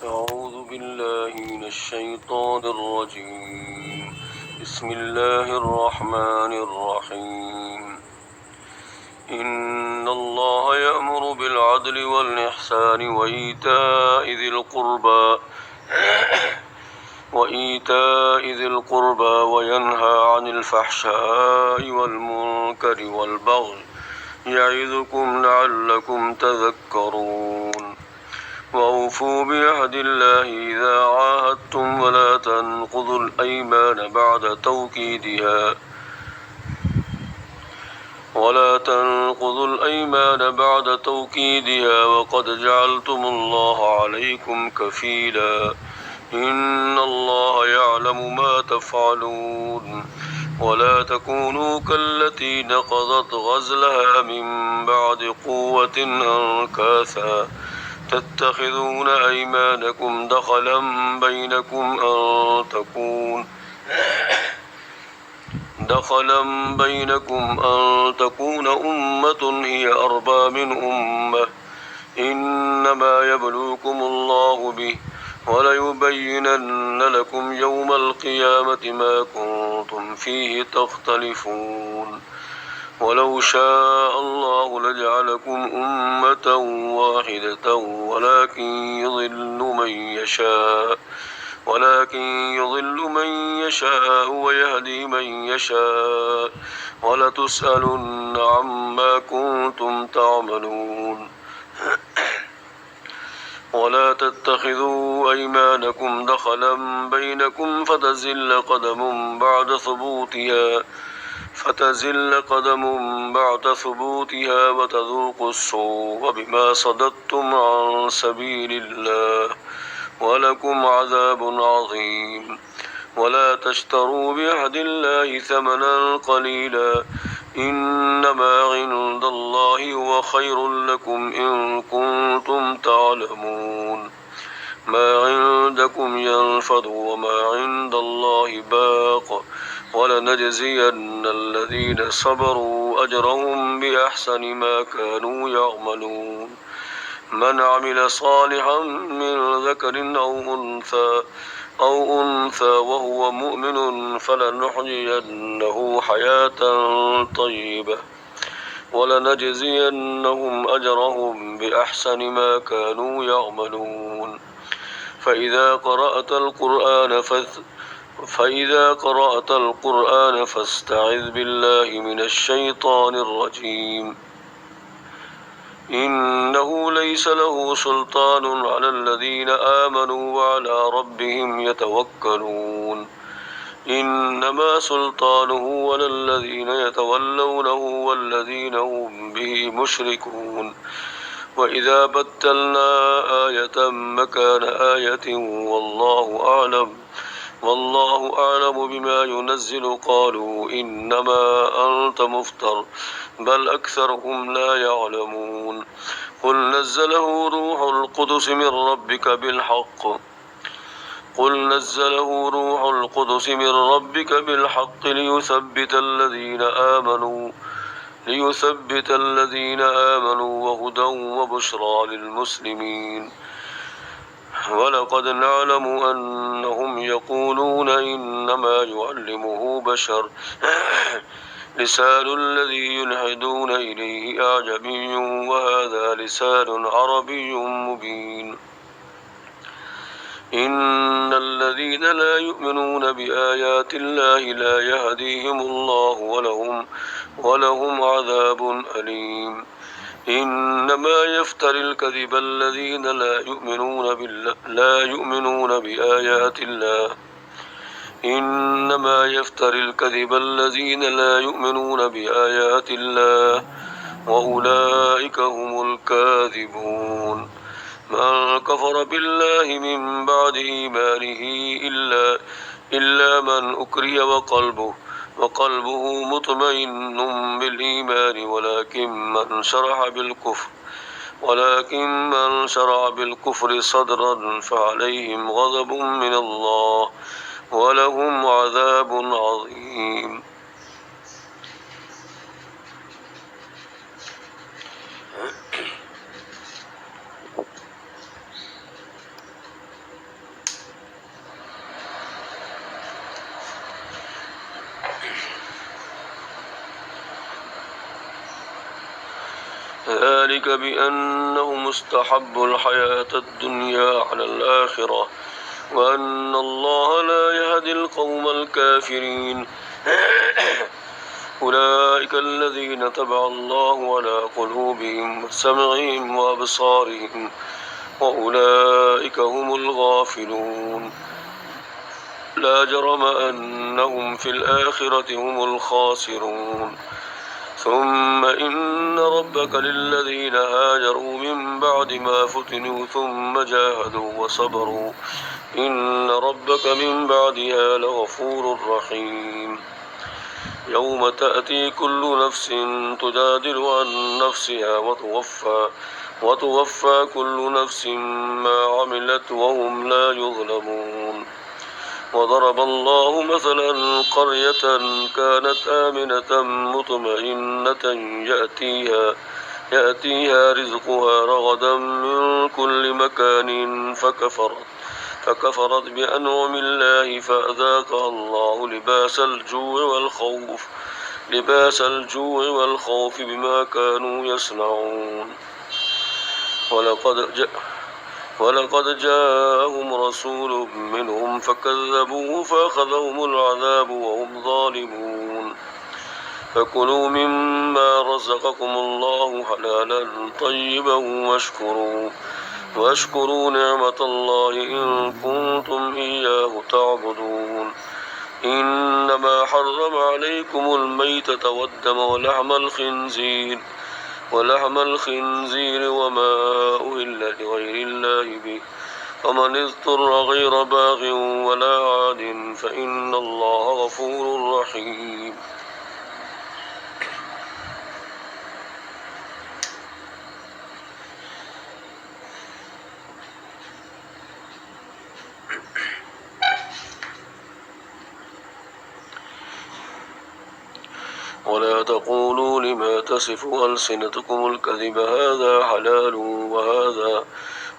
أعوذ بالله من الشيطان الرجيم. بسم الله الرحمن الرحيم. إن الله يأمر بالعدل والإحسان وإيتاء ذي القربى وينهى عن الفحشاء والمنكر والبغي يعظكم لعلكم تذكرون. وأوفوا بعهد الله إذا عاهدتم ولا تنقضوا الأيمان بعد توكيدها وقد جعلتم الله عليكم كفيلا إن الله يعلم ما تفعلون. ولا تكونوا كالتي نقضت غزلها من بعد قوة أنكاثا تتخذون أيمانكم دخلا بينكم أن تكون أمة هي أربى من أمة إنما يبلوكم الله به وليبينن لكم يوم القيامة ما كنتم فيه تختلفون. ولو شاء الله لجعلكم أمة واحدة ولكن يضل من يشاء ويهدي من يشاء ولتسألن عما كنتم تعملون. ولا تتخذوا أيمانكم دخلا بينكم فتزل قدم بعد ثبوتها وتذوقوا السوء بما صددتم عن سبيل الله ولكم عذاب عظيم. ولا تشتروا بعهد الله ثمنا قليلا إنما عند الله هو خير لكم إن كنتم تعلمون. ما عندكم ينفد وما عند الله باق ولنجزين الذين صبروا أجرهم بأحسن ما كانوا يعملون. من عمل صالحا من ذكر أو أنثى وهو مؤمن فلنحيينه حياة طيبة ولنجزينهم أجرهم بأحسن ما كانوا يعملون. فإذا قرأت القرآن فاستعذ بالله من الشيطان الرجيم. إنه ليس له سلطان على الذين آمنوا وعلى ربهم يتوكلون. إنما سلطانه على الذين يتولونه والذين هم به مشركون. وإذا بدلنا آية مكان آية والله أعلم بما ينزل قالوا إنما أنت مفتر بل أكثرهم لا يعلمون. قل نزله روح القدس من ربك بالحق ليثبت الذين آمنوا وهدى وبشرى للمسلمين. ولقد نعلم أنهم يقولون إنما يعلمه بشر لسان الذي يلحدون إليه أعجمي وهذا لسان عربي مبين. إن الذين لا يؤمنون بآيات الله لا يهديهم الله ولهم عذاب أليم. إنما يفتر الكذب الذين لا يؤمنون بآيات الله وأولئك هم الكاذبون. من كفر بالله من بعد إيمانه إلا من أكره وقلبه مطمئن بالإيمان ولكن من شرع بالكفر صدرا فعليهم غضب من الله ولهم عذاب عظيم. ذلك بأنهم استحبوا الحياة الدنيا على الآخرة وأن الله لا يهدي القوم الكافرين. أولئك الذين تبع الله على قلوبهم وسمعهم وأبصارهم وأولئك هم الغافلون. لا جرم أنهم في الآخرة هم الخاسرون. ثم إن ربك للذين هاجروا من بعد ما فتنوا ثم جاهدوا وصبروا إن ربك من بعدها لغفور رحيم. يوم تأتي كل نفس تجادل عن نفسها وتوفى كل نفس ما عملت وهم لا يظلمون. وضرب الله مثلا قرية كانت آمنة مطمئنة يأتيها رزقها رغدا من كل مكان فكفرت بأنعم الله فأذاقها الله لباس الجوع والخوف بما كانوا يصنعون. ولقد جاءهم رسول منهم فكذبوه فأخذهم العذاب وهم ظالمون. فكلوا مما رزقكم الله حلالا طيبا واشكروا نعمة الله إن كنتم إياه تعبدون. إنما حرم عليكم الميتة والدم ولحم الخنزير وما أهل لغير الله به فمن اضطر غير باغ ولا عاد فإن الله غفور رحيم. ولا تقولوا لما تصف ألسنتكم الكذب هذا حلال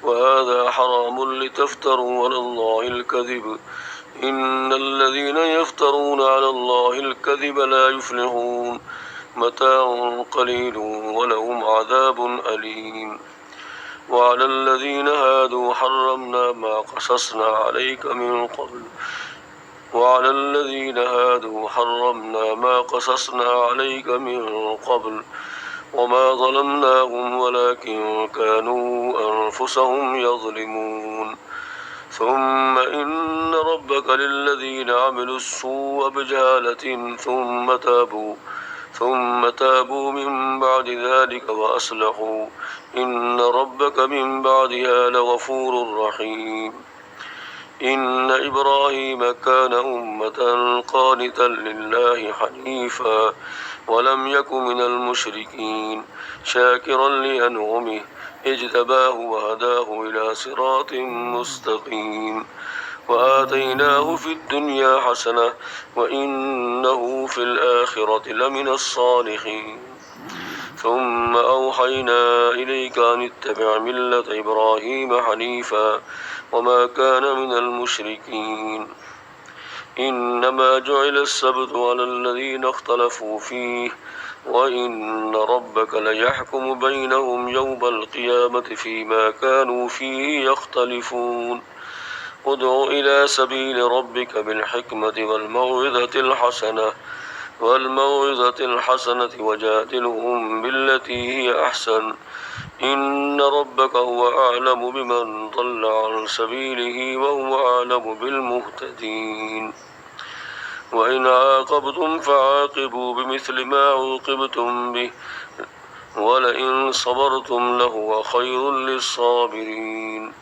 وهذا حرام لتفتروا على الله الكذب إن الذين يفترون على الله الكذب لا يفلحون. متاع قليل ولهم عذاب أليم. وعلى الذين هادوا حرمنا ما قصصنا عليك من قبل وما ظلمناهم ولكن كانوا أنفسهم يظلمون. ثم إن ربك للذين عملوا السوء بجهالة ثم تابوا من بعد ذلك وأصلحوا إن ربك من بعدها لغفور رحيم. إن إبراهيم كان أمة قانتا لله حنيفا ولم يك من المشركين شاكرا لأنعمه اجتباه وهداه إلى صراط مستقيم. وآتيناه في الدنيا حسنة وإنه في الآخرة لمن الصالحين. ثم أوحينا إليك أن اتبع ملة إبراهيم حنيفا وما كان من المشركين. إنما جعل السبت على الذين اختلفوا فيه وإن ربك ليحكم بينهم يوم القيامة فيما كانوا فيه يختلفون. ادع إلى سبيل ربك بالحكمة والموعظة الحسنة وجادلهم بالتي هي أحسن إن ربك هو أعلم بمن ضل عن سبيله وهو أعلم بالمهتدين. وإن عاقبتم فعاقبوا بمثل ما عوقبتم به ولئن صبرتم لهو خير للصابرين.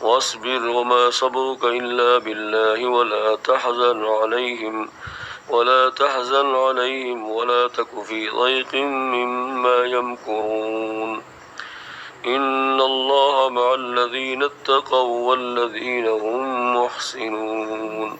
واصبر وما صبرك إلا بالله ولا تحزن عليهم ولا تك في ضيق مما يمكرون. إن الله مع الذين اتقوا والذين هم محسنون.